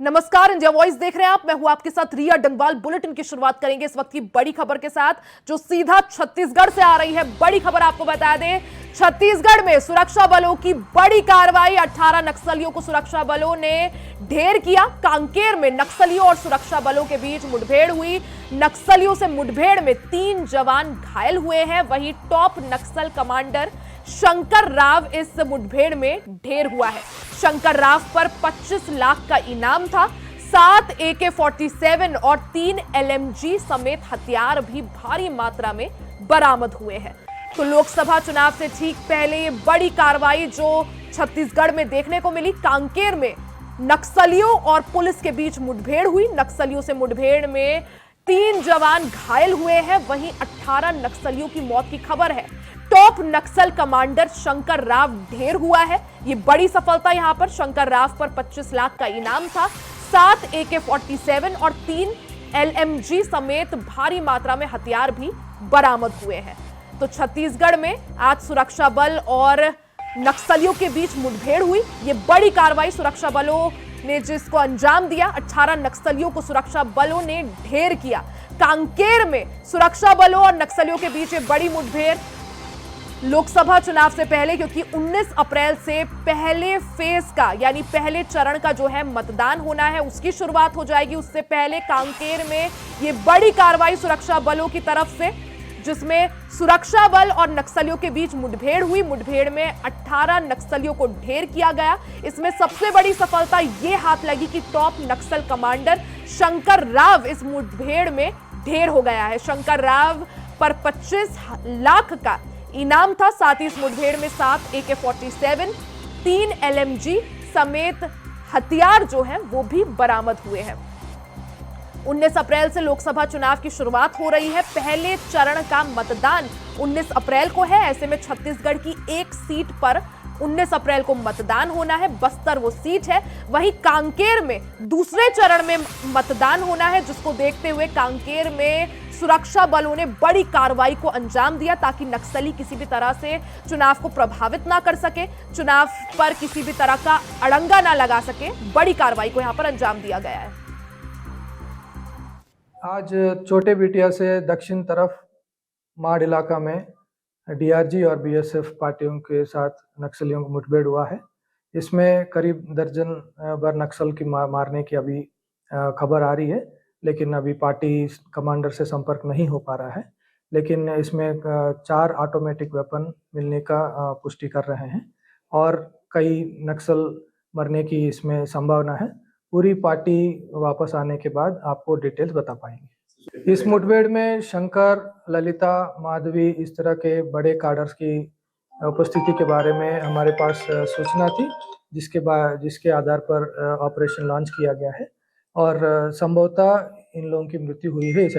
नमस्कार, India voice देख रहे हैं आप। मैं हूं आपके साथ रिया डंगवाल। बुलेटिन की शुरुआत करेंगे इस वक्त की बड़ी खबर के साथ जो सीधा छत्तीसगढ़ से आ रही है। बड़ी खबर आपको बता दें, छत्तीसगढ़ में सुरक्षा बलों की बड़ी कार्रवाई। 18 नक्सलियों को सुरक्षा बलों ने ढेर किया। कांकेर में नक्सलियों और सुरक्षा बलों के बीच मुठभेड़ हुई। नक्सलियों से मुठभेड़ में 3 जवान घायल हुए हैं। वहीं टॉप नक्सल कमांडर शंकर राव इस मुठभेड़ में ढेर हुआ है। शंकर राव पर 25 लाख का इनाम था। 7 AK-47 और 3 LMG समेत हथियार भी भारी मात्रा में बरामद हुए हैं। तो लोकसभा चुनाव से ठीक पहले ये बड़ी कार्रवाई जो छत्तीसगढ़ में देखने को मिली। कांकेर में नक्सलियों और पुलिस के बीच मुठभेड़ हुई। नक्सलियों से मुठभेड़ में 3 जवान घायल हुए हैं। वहीं 18 नक्सलियों की मौत की खबर है। टॉप नक्सल कमांडर शंकर राव ढेर हुआ है। यह बड़ी सफलता। यहां पर शंकर राव पर 25 लाख का इनाम था। 7 AK-47 और 3 LMG समेत भारी मात्रा में हथियार भी बरामद हुए हैं। तो छत्तीसगढ़ में आज सुरक्षा बल और नक्सलियों के बीच मुठभेड़ हुई। यह बड़ी कार्रवाई सुरक्षा बलों ने जिसको अंजाम दिया। 18 नक्सलियों को सुरक्षा बलों ने ढेर किया। कांकेर में सुरक्षा बलों और नक्सलियों के बीच एक बड़ी मुठभेड़ लोकसभा चुनाव से पहले, क्योंकि 19 अप्रैल से पहले फेज का यानी पहले चरण का जो है मतदान होना है, उसकी शुरुआत हो जाएगी। उससे पहले कांकेर में ये बड़ी कार्रवाई सुरक्षा बलों की तरफ से, जिसमें सुरक्षा बल और नक्सलियों के बीच मुठभेड़ हुई। मुठभेड़ में 18 नक्सलियों को ढेर किया गया। इसमें सबसे बड़ी सफलता ये हाथ लगी कि टॉप नक्सल कमांडर शंकर राव इस मुठभेड़ में ढेर हो गया है। शंकर राव पर 25 लाख का इनाम था। साथ ही इस मुठभेड़ में 7 AK-47, 3 LMG समेत हथियार जो है वो भी बरामद हुए हैं। 19 अप्रैल से लोकसभा चुनाव की शुरुआत हो रही है। पहले चरण का मतदान 19 अप्रैल को है। ऐसे में छत्तीसगढ़ की एक सीट पर 19 अप्रैल को मतदान होना है। बस्तर वो सीट है। वहीं कांकेर में दूसरे चरण में मतदान होना है, जिसको देखते हुए कांकेर में सुरक्षा बलों ने बड़ी कार्रवाई को अंजाम दिया ताकि नक्सली किसी भी तरह से चुनाव को प्रभावित ना कर सके, चुनाव पर किसी भी तरह का अड़ंगा ना लगा सके। बड़ी कार्रवाई को यहां पर अंजाम दिया गया है। आज छोटे बिटिया से दक्षिण तरफ माड़ इलाका में DRG और BSF पार्टियों के साथ नक्सलियों को मुठभेड़ हुआ है। इसमें करीब दर्जन भर नक्सल की मारने की अभी खबर आ रही है, लेकिन अभी पार्टी कमांडर से संपर्क नहीं हो पा रहा है। लेकिन इसमें 4 ऑटोमेटिक वेपन मिलने का पुष्टि कर रहे हैं और कई नक्सल मरने की इसमें संभावना है। पूरी पार्टी वापस आने के बाद आपको डिटेल्स बता पाएंगे। इस मुठभेड़ में शंकर, ललिता, माधवी, इस तरह के बड़े कार्डर्स की उपस्थिति के बारे में हमारे पास सूचना थी, जिसके आधार पर ऑपरेशन लॉन्च किया गया है और संभवतः इन लोगों की मृत्यु हुई है इस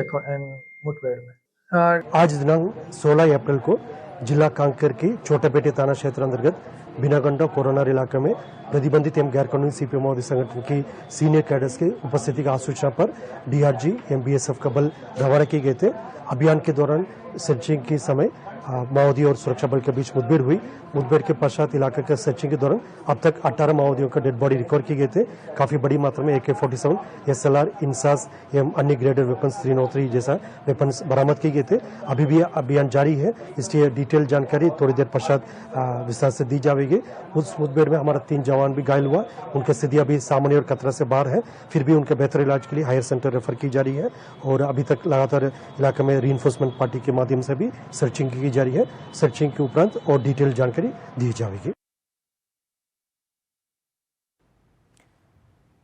मुठभेड़ में। आज दिनांक 16 अप्रैल को जिला कांकेर की छोटेपेटे थाना क्षेत्र अंतर्गत बिनागंडा कोरोनार इलाके में प्रतिबंधित एवं गैर कानूनी CPM संगठन की सीनियर कैडर्स की उपस्थिति का सूचना पर DRG एवं BSF का बल रवाना किए गए थे। अभियान के दौरान सर्चिंग के समय माओवादी और सुरक्षा बल के बीच मुठभेड़ हुई। मुठभेड़ के पश्चात इलाके के सर्चिंग के दौरान अब तक 18 माओवादियों का डेड बॉडी रिकवर किए गए थे। काफी बड़ी मात्रा में AK-47, SLR, इंसास एवं अन्य ग्रेडेड वेपन्स 303 जैसा वेपन्स बरामद किए गए थे। अभी भी अभियान जारी है, इसलिए डिटेल जानकारी थोड़ी देर पश्चात विस्तार से दी जाएगी। उस मुठभेड़ में हमारा 3 जवान भी घायल हुआ। उनकी स्थिति अभी सामान्य और खतरा से बाहर है, फिर भी उनके बेहतर इलाज के लिए हायर सेंटर रेफर की जा रही है और अभी तक लगातार इलाके में रीइंफोर्समेंट पार्टी के माध्यम से भी सर्चिंग की जा रही है। सर्चिंग के उपरांत और डिटेल जानकारी दी जाएगी।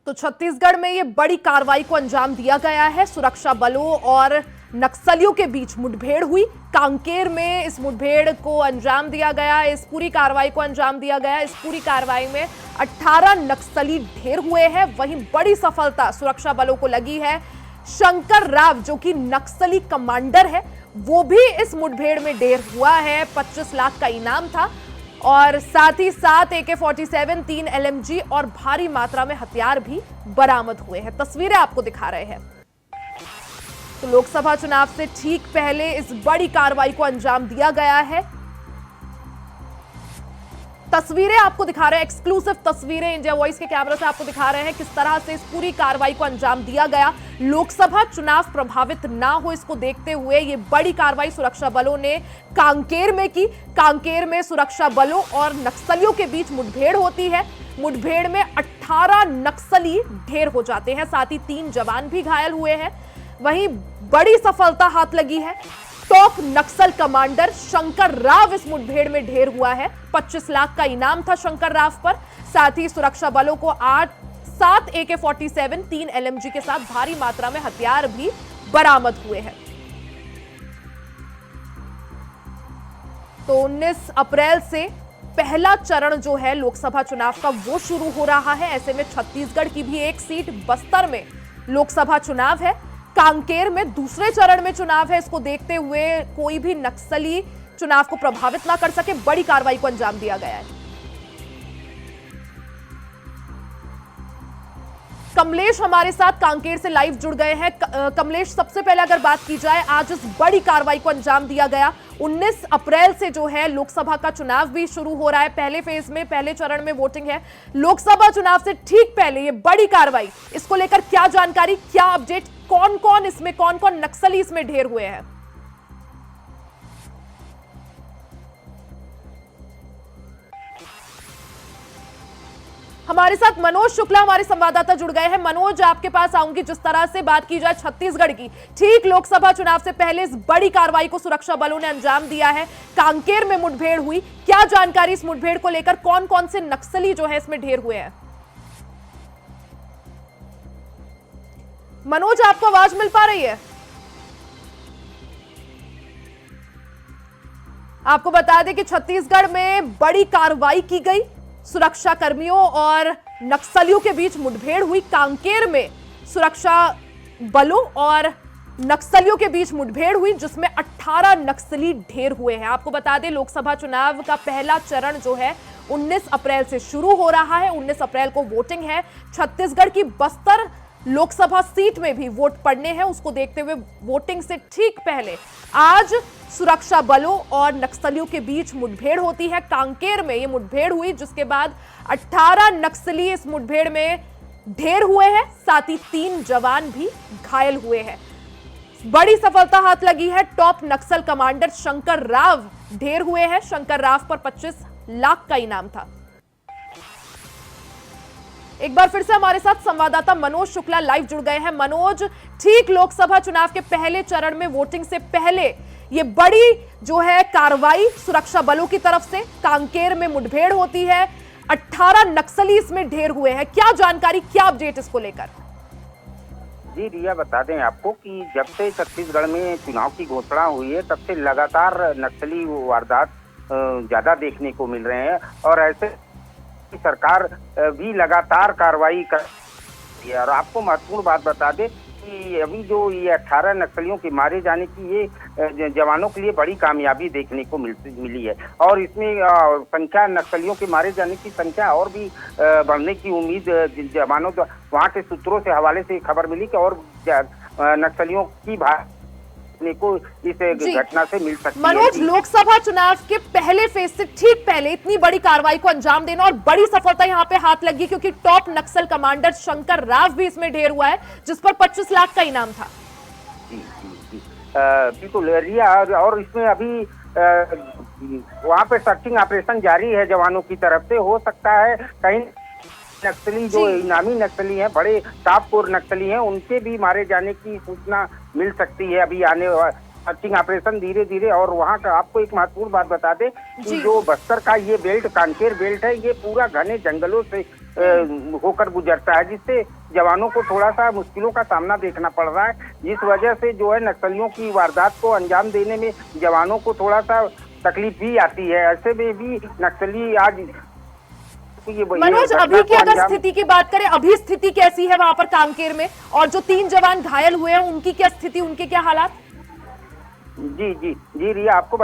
तो छत्तीसगढ़ में ये बड़ी कार्रवाई को अंजाम दिया गया है। सुरक्षा बलों और नक्सलियों के बीच मुठभेड़ हुई। कांकेर में इस मुठभेड़ को अंजाम दिया गया, इस पूरी कार्रवाई को अंजाम दिया गया। इस पूरी कार्रवाई में 18 नक्सली ढेर हुए हैं। वहीं बड़ी सफलता सुरक्षा बलों को लगी है। शंकर राव जो कि नक्सली कमांडर है, वो भी इस मुठभेड़ में ढेर हुआ है। 25 लाख का इनाम था और साथ ही 7 AK-47, 3 LMG और भारी मात्रा में हथियार भी बरामद हुए हैं। तस्वीरें आपको दिखा रहे हैं। तो लोकसभा चुनाव से ठीक पहले इस बड़ी कार्रवाई को अंजाम दिया गया है। तस्वीरें आपको दिखा रहे हैं, एक्सक्लूसिव तस्वीरें इंडिया वॉइस के कैमरे से आपको दिखा रहे हैं किस तरह से इस पूरी कार्रवाई को अंजाम दिया गया। लोकसभा चुनाव प्रभावित ना हो इसको देखते हुए ये बड़ी कार्रवाई सुरक्षा बलों ने कांकेर में की। कांकेर में सुरक्षा बलों और नक्सलियों के बीच मुठभेड़ होती है। मुठभेड़ में 18 नक्सली ढेर हो जाते हैं, साथ ही 3 जवान भी घायल हुए हैं। वहीं बड़ी सफलता हाथ लगी है। टॉप नक्सल कमांडर शंकर राव इस मुठभेड़ में ढेर हुआ है। 25 लाख का इनाम था शंकर राव पर। साथ ही सुरक्षा बलों को 7 AK-47, 3 LMG के साथ भारी मात्रा में हथियार भी बरामद हुए हैं। तो 19 अप्रैल से पहला चरण जो है लोकसभा चुनाव का वो शुरू हो रहा है। ऐसे में छत्तीसगढ़ की भी एक सीट, बस्तर में लोकसभा चुनाव है। कांकेर में दूसरे चरण में चुनाव है। इसको देखते हुए कोई भी नक्सली चुनाव को प्रभावित ना कर सके, बड़ी कार्रवाई को अंजाम दिया गया है। कमलेश हमारे साथ कांकेर से लाइव जुड़ गए हैं। कमलेश, सबसे पहले अगर बात की जाए, आज इस बड़ी कार्रवाई को अंजाम दिया गया। 19 अप्रैल से जो है लोकसभा का चुनाव भी शुरू हो रहा है। पहले फेज में, पहले चरण में वोटिंग है। लोकसभा चुनाव से ठीक पहले ये बड़ी कार्रवाई, इसको लेकर क्या जानकारी, क्या अपडेट, कौन कौन नक्सली इसमें ढेर हुए हैं? हमारे साथ मनोज शुक्ला हमारे संवाददाता जुड़ गए हैं। मनोज, आपके पास आऊंगी। जिस तरह से बात की जाए छत्तीसगढ़ की, ठीक लोकसभा चुनाव से पहले इस बड़ी कार्रवाई को सुरक्षा बलों ने अंजाम दिया है। कांकेर में मुठभेड़ हुई, क्या जानकारी इस मुठभेड़ को लेकर, कौन कौन से नक्सली जो है इसमें ढेर हुए हैं? मनोज, आपको आवाज मिल पा रही है? आपको बता दें कि छत्तीसगढ़ में बड़ी कार्रवाई की गई। सुरक्षा कर्मियों और नक्सलियों के बीच मुठभेड़ हुई। कांकेर में सुरक्षा बलों और नक्सलियों के बीच मुठभेड़ हुई, जिसमें 18 नक्सली ढेर हुए हैं। आपको बता दें लोकसभा चुनाव का पहला चरण जो है 19 अप्रैल से शुरू हो रहा है। 19 अप्रैल को वोटिंग है। छत्तीसगढ़ की बस्तर लोकसभा सीट में भी वोट पड़ने हैं। उसको देखते हुए वोटिंग से ठीक पहले आज सुरक्षा बलों और नक्सलियों के बीच मुठभेड़ होती है। कांकेर में ये मुठभेड़ हुई, जिसके बाद 18 नक्सली इस मुठभेड़ में ढेर हुए हैं। साथ ही 3 जवान भी घायल हुए हैं। बड़ी सफलता हाथ लगी है। टॉप नक्सल कमांडर शंकर राव ढेर हुए हैं। शंकर राव पर 25 लाख का इनाम था। एक बार फिर से हमारे साथ संवाददाता मनोज शुक्ला लाइव जुड़ गए हैं। मनोज, ठीक लोकसभा चुनाव के पहले चरण में वोटिंग से पहले ये बड़ी जो है कार्रवाई सुरक्षा बलों की तरफ से, कांकेर में मुठभेड़ होती है। 18 नक्सली इसमें ढेर हुए हैं। क्या जानकारी, क्या अपडेट इसको लेकर? जी रिया, बता दें आपको कि जब से छत्तीसगढ़ में चुनाव की घोषणा हुई है, तब से लगातार नक्सली वारदात ज्यादा देखने को मिल रहे हैं और ऐसे सरकार भी लगातार कार्रवाई कर रही है। और आपको महत्वपूर्ण बात बता दें कि अभी जो ये 18 नक्सलियों के मारे जाने की ये जवानों के लिए बड़ी कामयाबी देखने को मिली है और इसमें संख्या, नक्सलियों के मारे जाने की संख्या और भी बढ़ने की उम्मीद जवानों, वहाँ के सूत्रों से हवाले से खबर मिली कि और नक्सलियों की को इस घटना से मिल सकती है। मनोज, लोकसभा चुनाव के पहले फेज से ठीक पहले इतनी बड़ी कार्रवाई को अंजाम देना और बड़ी सफलता यहाँ पे हाथ लगी, क्योंकि टॉप नक्सल कमांडर शंकर राव भी इसमें ढेर हुआ है, जिस पर 25 लाख का इनाम था। बिल्कुल रिया, और इसमें अभी वहाँ पे सर्चिंग ऑपरेशन जारी है जवानों की तरफ से। हो सकता है कहीं नक्सली जो इनामी नक्सली हैं, बड़े टॉप कोर नक्सली हैं, उनके भी मारे जाने की सूचना मिल सकती है अभी आने सर्चिंग ऑपरेशन धीरे धीरे। और वहाँ का आपको एक महत्वपूर्ण बात बता दें कि जो बस्तर का ये बेल्ट, कांकेर बेल्ट है, ये पूरा घने जंगलों से होकर गुजरता है, जिससे जवानों को थोड़ा सा मुश्किलों का सामना देखना पड़ रहा है। जिस वजह से जो है नक्सलियों की वारदात को अंजाम देने में जवानों को थोड़ा सा तकलीफ भी आती है। ऐसे में भी नक्सली आज मनोज, अभी की अगर स्थिति की बात करें, अभी स्थिति कैसी है वहां पर कांकेर में? और जो 3 जवान घायल हुए हैं, उनकी क्या स्थिति, उनके क्या हालात? जी रिया, आपको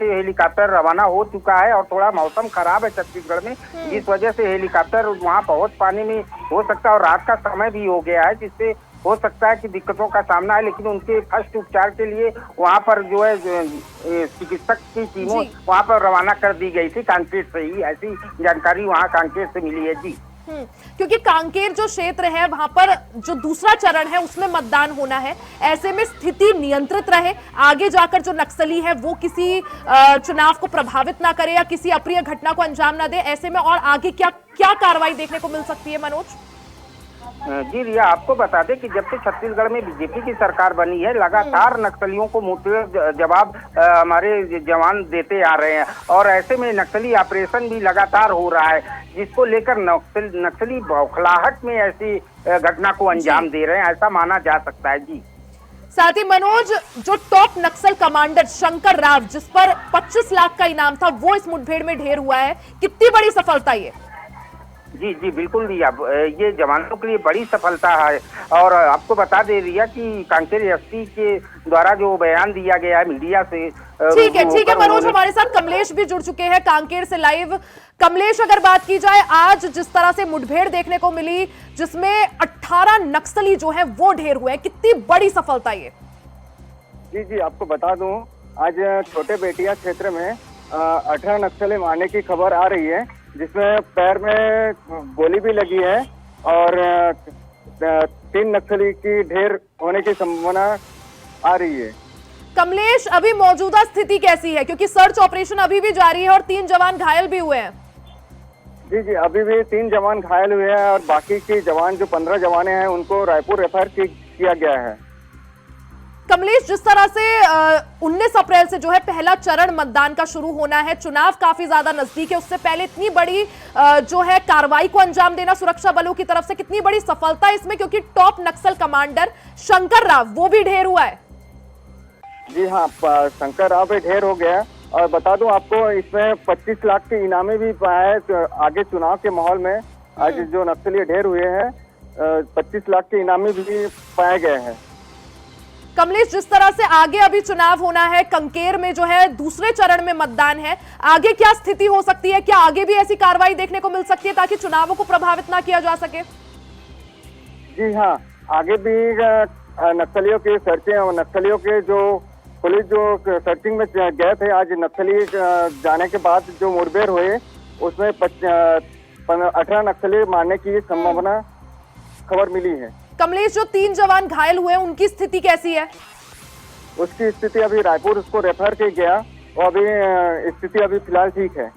हेलीकॉप्टर रवाना हो चुका है और थोड़ा मौसम खराब है छत्तीसगढ़ में, जिस वजह से हेलीकॉप्टर वहां पहुंच पाने में हो सकता है और रात का समय भी हो गया है, जिससे हो सकता है कि दिक्कतों का सामना है, लेकिन उनके फर्स्ट उपचार के लिए वहां पर जो है चिकित्सक की टीमों जी। वहां पर रवाना कर दी गई थी कांकेर से ही, ऐसी जानकारी वहां कांकेर से मिली है जी। क्योंकि कांकेर जो क्षेत्र है वहां पर जो दूसरा चरण है उसमें मतदान होना है, ऐसे में स्थिति नियंत्रित रहे, आगे जाकर जो नक्सली है वो किसी चुनाव को प्रभावित ना करे या किसी अप्रिय घटना को अंजाम ना दे, ऐसे में और आगे क्या क्या कार्रवाई देखने को मिल सकती है मनोज? जी रिया, आपको बता दें कि जब से छत्तीसगढ़ में बीजेपी की सरकार बनी है, लगातार नक्सलियों को मुंहतोड़ जवाब हमारे जवान देते आ रहे हैं, और ऐसे में नक्सली ऑपरेशन भी लगातार हो रहा है, जिसको लेकर नक्सली बौखलाहट में ऐसी घटना को अंजाम दे रहे हैं, ऐसा माना जा सकता है जी। साथ ही मनोज, जो टॉप नक्सल कमांडर शंकर राव जिस पर 25 लाख का इनाम था, वो इस मुठभेड़ में ढेर हुआ है, कितनी बड़ी सफलता ये? जी जी बिल्कुल रिया, ये जवानों के लिए बड़ी सफलता है। और आपको बता दे रिया कि कांकेर एसपी के द्वारा जो बयान दिया गया है मीडिया से, ठीक है मनोज, हमारे साथ कमलेश भी जुड़ चुके हैं कांकेर से लाइव। कमलेश, अगर बात की जाए आज जिस तरह से मुठभेड़ देखने को मिली जिसमें 18 नक्सली जो है वो ढेर हुए, कितनी बड़ी सफलता ये? जी जी, आपको बता दूं, आज छोटे बेटिया क्षेत्र में 18 नक्सली मारने की खबर आ रही है, जिसमें पैर में गोली भी लगी है और 3 नक्सली की ढेर होने की संभावना आ रही है। कमलेश, अभी मौजूदा स्थिति कैसी है, क्योंकि सर्च ऑपरेशन अभी भी जारी है और 3 जवान घायल भी हुए हैं? जी जी, अभी भी 3 जवान घायल हुए हैं और बाकी के जवान जो 15 जवाने हैं उनको रायपुर रेफर किया गया है। कमलेश, जिस तरह से 19 अप्रैल से जो है पहला चरण मतदान का शुरू होना है, चुनाव काफी ज्यादा नजदीक है, उससे पहले इतनी बड़ी जो है कार्रवाई को अंजाम देना सुरक्षा बलों की तरफ से, कितनी बड़ी सफलता इसमें, क्योंकि टॉप नक्सल कमांडर शंकर राव वो भी ढेर हुआ है? जी हाँ, शंकर राव भी ढेर हो गया। और बता दूं आपको, इसमें 25 लाख के इनामे भी पाए हैं। आगे चुनाव के माहौल में आज जो नक्सली ढेर हुए हैं, 25 लाख के इनामे भी पाए गए हैं। कमलेश, जिस तरह से आगे अभी चुनाव होना है, कंकेर में जो है दूसरे चरण में मतदान है, आगे क्या स्थिति हो सकती है? क्या आगे भी ऐसी कार्रवाई देखने को मिल सकती है ताकि चुनावों को प्रभावित ना किया जा सके? जी हाँ, आगे भी नक्सलियों की सर्चिंग और नक्सलियों के जो पुलिस जो सर्चिंग में गए थे, आज नक्सली जाने के बाद जो मुठभेड़ हुए उसमें 18 नक्सली मारने की संभावना खबर मिली है। कमलेश, जो 3 जवान घायल हुए हैं उनकी स्थिति कैसी है? उसकी स्थिति अभी रायपुर उसको रेफर किया गया और अभी स्थिति अभी फिलहाल ठीक है।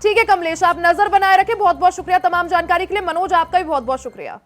ठीक है कमलेश, आप नजर बनाए रखें। बहुत बहुत शुक्रिया तमाम जानकारी के लिए। मनोज, आपका भी बहुत बहुत शुक्रिया।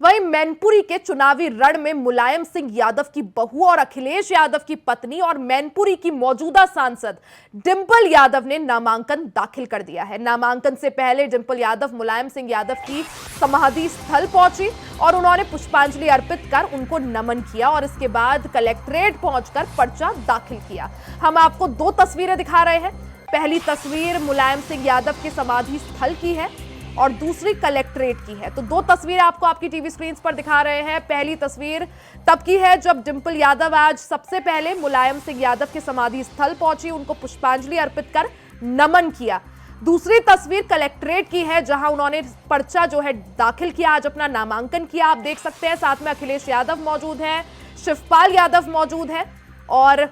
वहीं मैनपुरी के चुनावी रण में मुलायम सिंह यादव की बहू और अखिलेश यादव की पत्नी और मैनपुरी की मौजूदा सांसद डिंपल यादव ने नामांकन दाखिल कर दिया है। नामांकन से पहले डिंपल यादव मुलायम सिंह यादव की समाधि स्थल पहुंची और उन्होंने पुष्पांजलि अर्पित कर उनको नमन किया और इसके बाद कलेक्ट्रेट पहुंचकर पर्चा दाखिल किया। हम आपको 2 तस्वीरें दिखा रहे हैं। पहली तस्वीर मुलायम सिंह यादव के समाधि स्थल की है और दूसरी कलेक्ट्रेट की है। तो 2 तस्वीरें आपको आपकी टीवी स्क्रीन पर दिखा रहे हैं। पहली तस्वीर तब की है जब डिंपल यादव आज सबसे पहले मुलायम सिंह यादव के समाधि स्थल पहुंची, उनको पुष्पांजलि अर्पित कर नमन किया। दूसरी तस्वीर कलेक्ट्रेट की है जहां उन्होंने पर्चा जो है दाखिल किया, आज अपना नामांकन किया। आप देख सकते हैं साथ में अखिलेश यादव मौजूद हैं, शिवपाल यादव मौजूद है और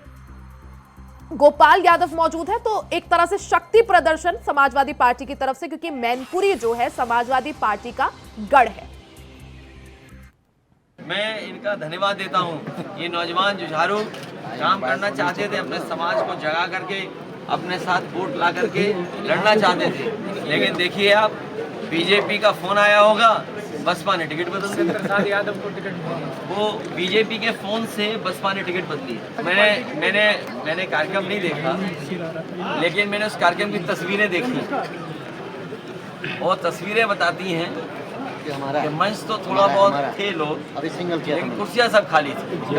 गोपाल यादव मौजूद है। तो एक तरह से शक्ति प्रदर्शन समाजवादी पार्टी की तरफ से, क्योंकि मैनपुरी जो है समाजवादी पार्टी का गढ़ है। मैं इनका धन्यवाद देता हूं। ये नौजवान जुझारू काम करना चाहते थे, अपने समाज को जगा करके अपने साथ वोट ला करके लड़ना चाहते थे, लेकिन देखिए आप, बीजेपी का फोन आया होगा, बसपा ने टिकट बदल दी। प्रसाद यादव को टिकट, वो बीजेपी के फोन से बसपा ने टिकट बदली। मैंने कार्यक्रम नहीं देखा, लेकिन मैंने उस कार्यक्रम की तस्वीरें देखी और तस्वीरें बताती हैं कि मंच तो थोड़ा बहुत थे लोग, लेकिन कुर्सियां सब खाली थी।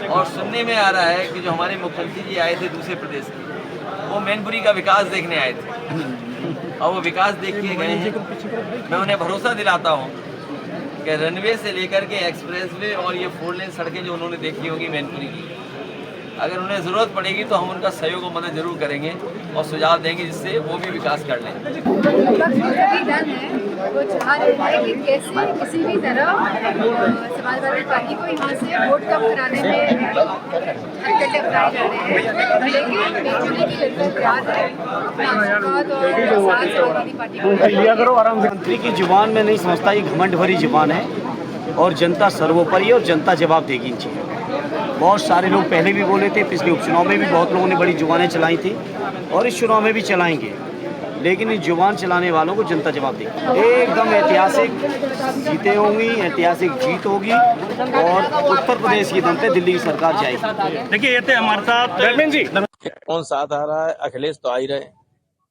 और सुनने में आ रहा है कि जो हमारे मुख्यमंत्री जी आए थे दूसरे प्रदेश के, वो मैनपुरी का विकास देखने आए थे और वो विकास देख के गए हैं। मैं उन्हें भरोसा दिलाता हूँ कि रनवे से लेकर के एक्सप्रेसवे और ये 4 लेन सड़कें जो उन्होंने देखी होगी मैनपुरी की, अगर उन्हें ज़रूरत पड़ेगी तो हम उनका सहयोग और मदद जरूर करेंगे और सुझाव देंगे जिससे वो भी विकास कर लें। दल है वो चाह रहे हैं कि कैसे किसी भी तरह समाजवादी पार्टी को यहाँ से वोट कम कराने में हरकतें अपनाई जा रहे हैं, लेकिन बेचने की लड़कियां तैयार है समाजवादी पार्टी को। मंत्री की जुबान में नहीं समझता, ये घमंड भरी जुबान है और जनता सर्वोपरि है और जनता जवाब देगी इन चीज़ों। बहुत सारे लोग पहले भी बोले थे, पिछले उपचुनाव में भी बहुत लोगों ने बड़ी जुबानें चलाई थी और इस चुनाव में भी चलाएंगे, लेकिन इस जुबान चलाने वालों को जनता जवाब देगी। एकदम ऐतिहासिक जीतें होंगी, ऐतिहासिक जीत होगी और उत्तर प्रदेश की दम पे दिल्ली की सरकार जाएगी। देखिए ये थे हमारे साथ जी। कौन साथ आ रहा है? अखिलेश तो आ ही रहे,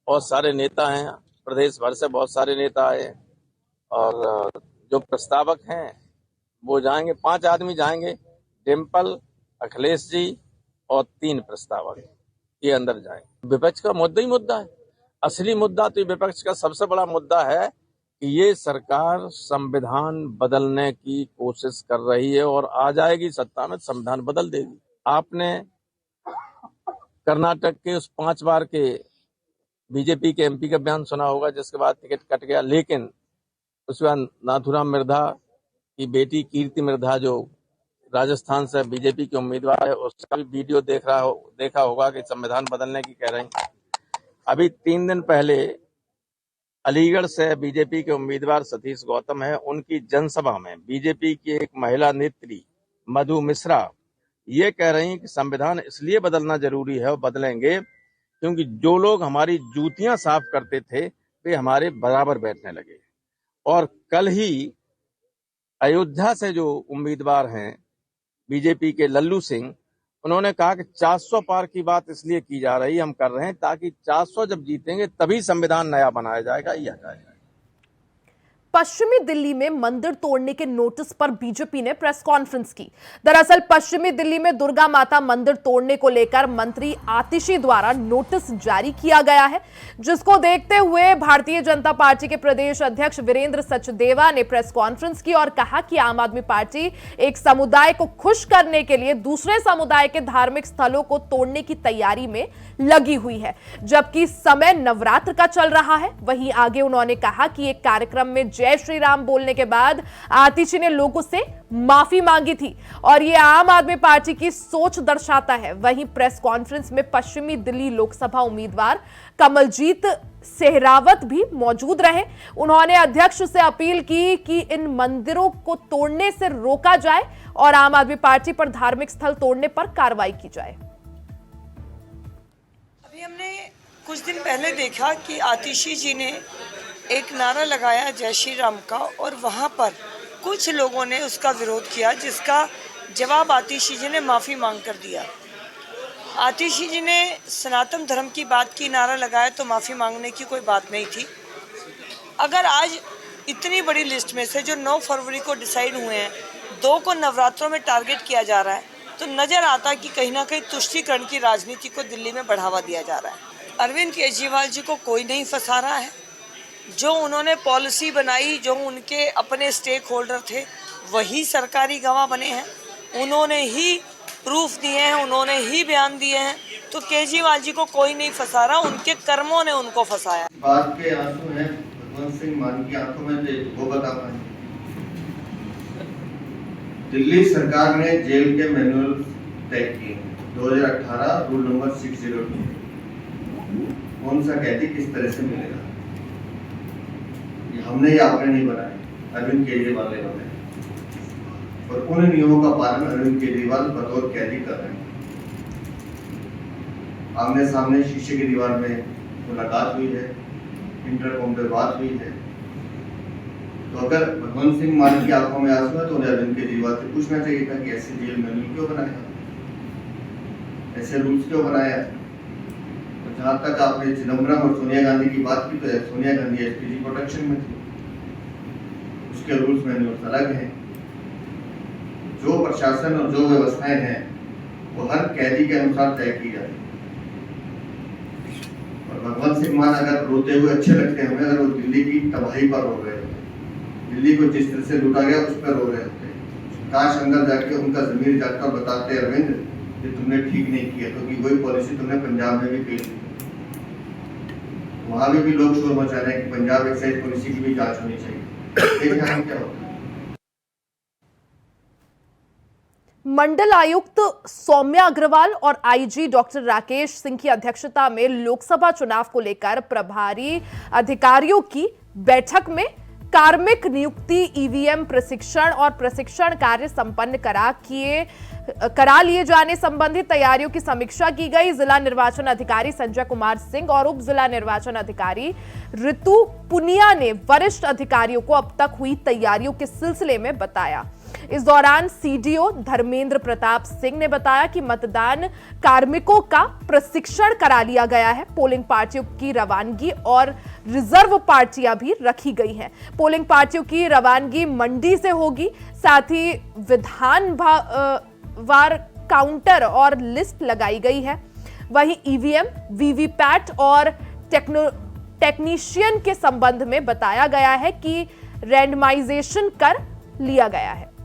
बहुत सारे नेता हैं, प्रदेश भर से बहुत सारे नेता आए और जो प्रस्तावक हैं वो जाएंगे, 5 आदमी जाएंगे, डिम्पल, अखिलेश जी और 3 प्रस्तावक ये अंदर जाएंगे। विपक्ष का मुद्दा ही मुद्दा है, असली मुद्दा तो विपक्ष का सबसे बड़ा मुद्दा है कि ये सरकार संविधान बदलने की कोशिश कर रही है और आ जाएगी सत्ता में संविधान बदल देगी। आपने कर्नाटक के उस 5 बार के बीजेपी के एमपी का बयान सुना होगा जिसके बाद टिकट कट गया, लेकिन उसके बाद नाथुराम मिर्धा की बेटी कीर्ति मिर्धा जो राजस्थान से बीजेपी के उम्मीदवार है उसका भी वीडियो देखा होगा कि संविधान बदलने की कह रहे हैं। अभी 3 दिन पहले अलीगढ़ से बीजेपी के उम्मीदवार सतीश गौतम है, उनकी जनसभा में बीजेपी की एक महिला नेत्री मधु मिश्रा ये कह रही हैं कि संविधान इसलिए बदलना जरूरी है और बदलेंगे क्योंकि जो लोग हमारी जूतियां साफ करते थे वे हमारे बराबर बैठने लगे। और कल ही अयोध्या से जो उम्मीदवार हैं बीजेपी के लल्लू सिंह, उन्होंने कहा कि 400 पार की बात इसलिए की जा रही, हम कर रहे हैं ताकि 400 जब जीतेंगे तभी संविधान नया बनाया जाएगा, यह हटाया जाएगा। पश्चिमी दिल्ली में मंदिर तोड़ने के नोटिस पर बीजेपी ने प्रेस कॉन्फ्रेंस की। दरअसल पश्चिमी दिल्ली में दुर्गा माता मंदिर तोड़ने को लेकर मंत्री आतिशी द्वारा नोटिस जारी किया गया है, जिसको देखते हुए भारतीय जनता पार्टी के प्रदेश अध्यक्ष वीरेंद्र सचदेवा ने प्रेस कॉन्फ्रेंस की और कहा कि आम आदमी पार्टी एक समुदाय को खुश करने के लिए दूसरे समुदाय के धार्मिक स्थलों को तोड़ने की तैयारी में लगी हुई है, जबकि समय नवरात्र का चल रहा है। वहीं आगे उन्होंने कहा कि एक कार्यक्रम में जय श्री राम बोलने के बाद आतिशी ने लोगों से माफी मांगी थी और यह आम आदमी पार्टी की सोच दर्शाता है। वहीं प्रेस कॉन्फ्रेंस में पश्चिमी दिल्ली लोकसभा उम्मीदवार कमलजीत सेहरावत भी मौजूद रहे। उन्होंने अध्यक्ष से अपील की कि इन मंदिरों को तोड़ने से रोका जाए और आम आदमी पार्टी पर धार्मिक स्थल तोड़ने पर कार्रवाई की जाए। अभी हमने कुछ दिन पहले देखा कि आतिशी जी ने एक नारा लगाया जय श्री राम का और वहाँ पर कुछ लोगों ने उसका विरोध किया, जिसका जवाब आतिशी जी ने माफ़ी मांग कर दिया। आतिशी जी ने सनातन धर्म की बात की, नारा लगाया तो माफ़ी मांगने की कोई बात नहीं थी। अगर आज इतनी बड़ी लिस्ट में से जो 9 फरवरी को डिसाइड हुए हैं, 2 को नवरात्रों में टारगेट किया जा रहा है, तो नज़र आता है कि कहीं ना कहीं तुष्टीकरण की राजनीति को दिल्ली में बढ़ावा दिया जा रहा है। अरविंद केजरीवाल जी को कोई नहीं फंसा रहा है। जो उन्होंने पॉलिसी बनाई, जो उनके अपने स्टेक होल्डर थे, वही सरकारी गवाह बने हैं, उन्होंने ही प्रूफ दिए हैं, उन्होंने ही बयान दिए हैं। तो केजरीवाल जी को कोई नहीं फंसा रहा, उनके कर्मों ने उनको फंसाया। बात के आंसू हैं भगवंत सिंह मान की आंखों में, तो वो बता पाए। दिल्ली सरकार ने जेल के मैनुअल तय किए 2018 रूल नंबर 602। कौन सा कैदी किस तरह से मिलेगा, हमने या आपने नहीं बनाए, अरविंद केजरीवाल ने बनाए और उन नियमों का पालन अरविंद केजरीवाल बतौर कैदी कर रहे हैं। आमने सामने शीशे की दीवार में मुलाकात हुई है, इंटरकॉम पे बात हुई है। तो अगर भगवंत सिंह मान की आंखों में आंसू है तो उन्हें अरविंद केजरीवाल से पूछना चाहिए था कि ऐसे जेल मैनुअल क्यों बनाया, ऐसे रूल्स क्यों बनाया। जहाँ तक आपने चिदम्बरम और सोनिया गांधी की बात की, तो सोनिया गांधी एसपीजी प्रोटेक्शन में थी, उसके रूल्स मैनुअल्स अलग हैं। जो प्रशासन और जो व्यवस्थाएं हैं वो हर कैदी के अनुसार तय की जाती है। और भगवंत सिंह मान अगर रोते हुए अच्छे लगते हैं हमें, अगर वो दिल्ली की तबाही पर रो रहे होते, दिल्ली को जिस तरह से लूटा गया उस पर रो रहे होते, काश अंदर जाके उनका जमीर जाकर बताते अरविंद कि तुमने ठीक नहीं किया, क्योंकि वही पॉलिसी तुमने पंजाब में भी पेश की। वहां भी लोग शोर मचा रहे हैं कि पंजाब एक्साइज पॉलिसी की भी जांच होनी चाहिए। देखिए हम क्या होता है। मंडल आयुक्त सौम्या अग्रवाल और आईजी डॉक्टर राकेश सिंह की अध्यक्षता में लोकसभा चुनाव को लेकर प्रभारी अधिकारियों की बैठक में कार्मिक नियुक्ति, ईवीएम प्रशिक्षण और प्रशिक्षण कार्य संपन्न करा लिए जाने संबंधी तैयारियों की समीक्षा की गई। जिला निर्वाचन अधिकारी संजय कुमार सिंह और उप जिला निर्वाचन अधिकारी ऋतु पुनिया ने वरिष्ठ अधिकारियों को अब तक हुई तैयारियों के सिलसिले में बताया। इस दौरान सीडीओ धर्मेंद्र प्रताप सिंह ने बताया कि मतदान कार्मिकों का प्रशिक्षण करा लिया गया है। पोलिंग पार्टियों की रवानगी और रिजर्व पार्टियां भी रखी गई हैं। पोलिंग पार्टियों की रवानगी मंडी से होगी। साथ ही विधान वार काउंटर और लिस्ट लगाई गई है। वहीं ईवीएम, वीवीपैट और टेक्नीशियन के संबंध में बताया गया है कि रैंडमाइजेशन कर लिया गया है।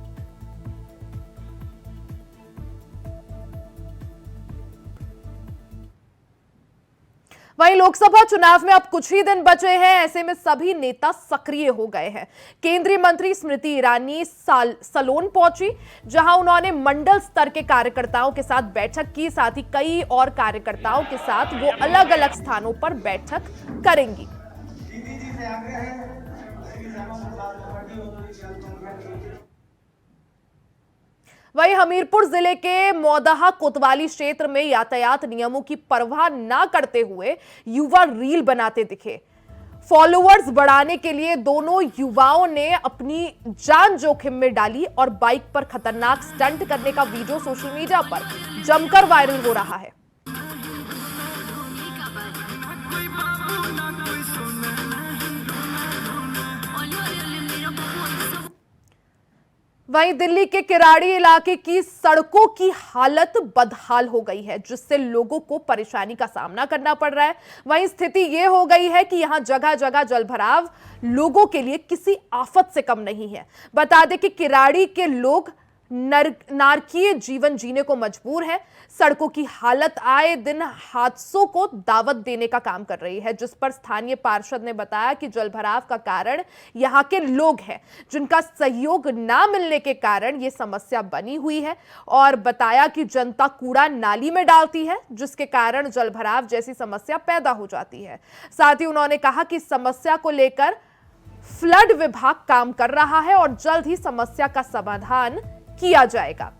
वहीं लोकसभा चुनाव में अब कुछ ही दिन बचे हैं, ऐसे में सभी नेता सक्रिय हो गए हैं। केंद्रीय मंत्री स्मृति ईरानी सलोन पहुंची, जहां उन्होंने मंडल स्तर के कार्यकर्ताओं के साथ बैठक की। साथ ही कई और कार्यकर्ताओं के साथ वो अलग अलग स्थानों पर बैठक करेंगी। वहीं हमीरपुर जिले के मौदहा कोतवाली क्षेत्र में यातायात नियमों की परवाह न करते हुए युवा रील बनाते दिखे। फॉलोअर्स बढ़ाने के लिए दोनों युवाओं ने अपनी जान जोखिम में डाली और बाइक पर खतरनाक स्टंट करने का वीडियो सोशल मीडिया पर जमकर वायरल हो रहा है। वहीं दिल्ली के किराड़ी इलाके की सड़कों की हालत बदहाल हो गई है, जिससे लोगों को परेशानी का सामना करना पड़ रहा है। वहीं स्थिति यह हो गई है कि यहां जगह जगह जलभराव लोगों के लिए किसी आफत से कम नहीं है। बता दें कि किराड़ी के लोग नारकीय जीवन जीने को मजबूर हैं। सड़कों की हालत आए दिन हादसों को दावत देने का काम कर रही है, जिस पर स्थानीय पार्षद ने बताया कि जलभराव का कारण यहां के लोग हैं, जिनका सहयोग ना मिलने के कारण ये समस्या बनी हुई है। और बताया कि जनता कूड़ा नाली में डालती है, जिसके कारण जलभराव जैसी समस्या पैदा हो जाती है। साथ ही उन्होंने कहा कि समस्या को लेकर फ्लड विभाग काम कर रहा है और जल्द ही समस्या का समाधान किया जाएगा।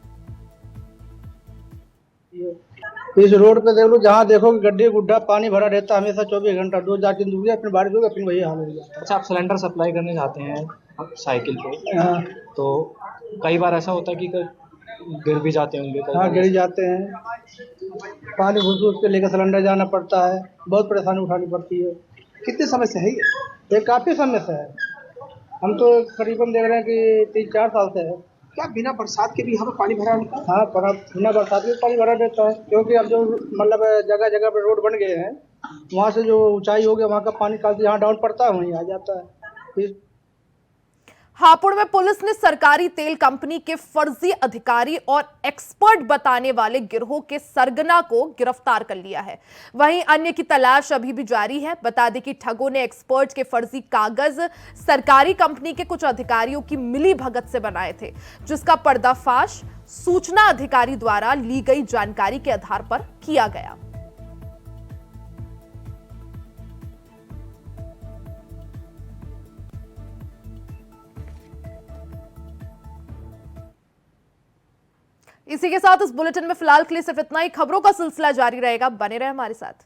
इस रोड पे देख लो, जहाँ देखो गड्ढे गुड्ढा पानी भरा रहता है हमेशा 24 घंटा। 2-4 दिन फिर बारिश होगी फिर वही हाल हो जाता है। अच्छा, आप सिलेंडर सप्लाई करने जाते हैं साइकिल पे, तो कई बार ऐसा होता है कि गिर भी जाते होंगे। हाँ, गिर जाते हैं। पानी घुस के लेकर सिलेंडर जाना पड़ता है, बहुत परेशानी उठानी पड़ती है। कितने समय से है ये काफी समय से है। हम तो करीबन देख रहे हैं कि 3-4 साल से है। क्या बिना बरसात के भी यहाँ पर पानी भरा रहता है? हाँ, बिना बरसात में पानी भरा रहता है, क्योंकि अब जो मतलब जगह जगह पर रोड बन गए हैं, वहाँ से जो ऊंचाई हो गया वहाँ का पानी काफी जहाँ डाउन पड़ता है वहीं आ जाता है। हापुड़ में पुलिस ने सरकारी तेल कंपनी के फर्जी अधिकारी और एक्सपर्ट बताने वाले गिरोह के सरगना को गिरफ्तार कर लिया है। वहीं अन्य की तलाश अभी भी जारी है। बता दें कि ठगों ने एक्सपर्ट के फर्जी कागज सरकारी कंपनी के कुछ अधिकारियों की मिली भगत से बनाए थे, जिसका पर्दाफाश सूचना अधिकारी द्वारा ली गई जानकारी के आधार पर किया गया। इसी के साथ इस बुलेटिन में फिलहाल के लिए सिर्फ इतना ही। खबरों का सिलसिला जारी रहेगा, बने रहे हमारे साथ।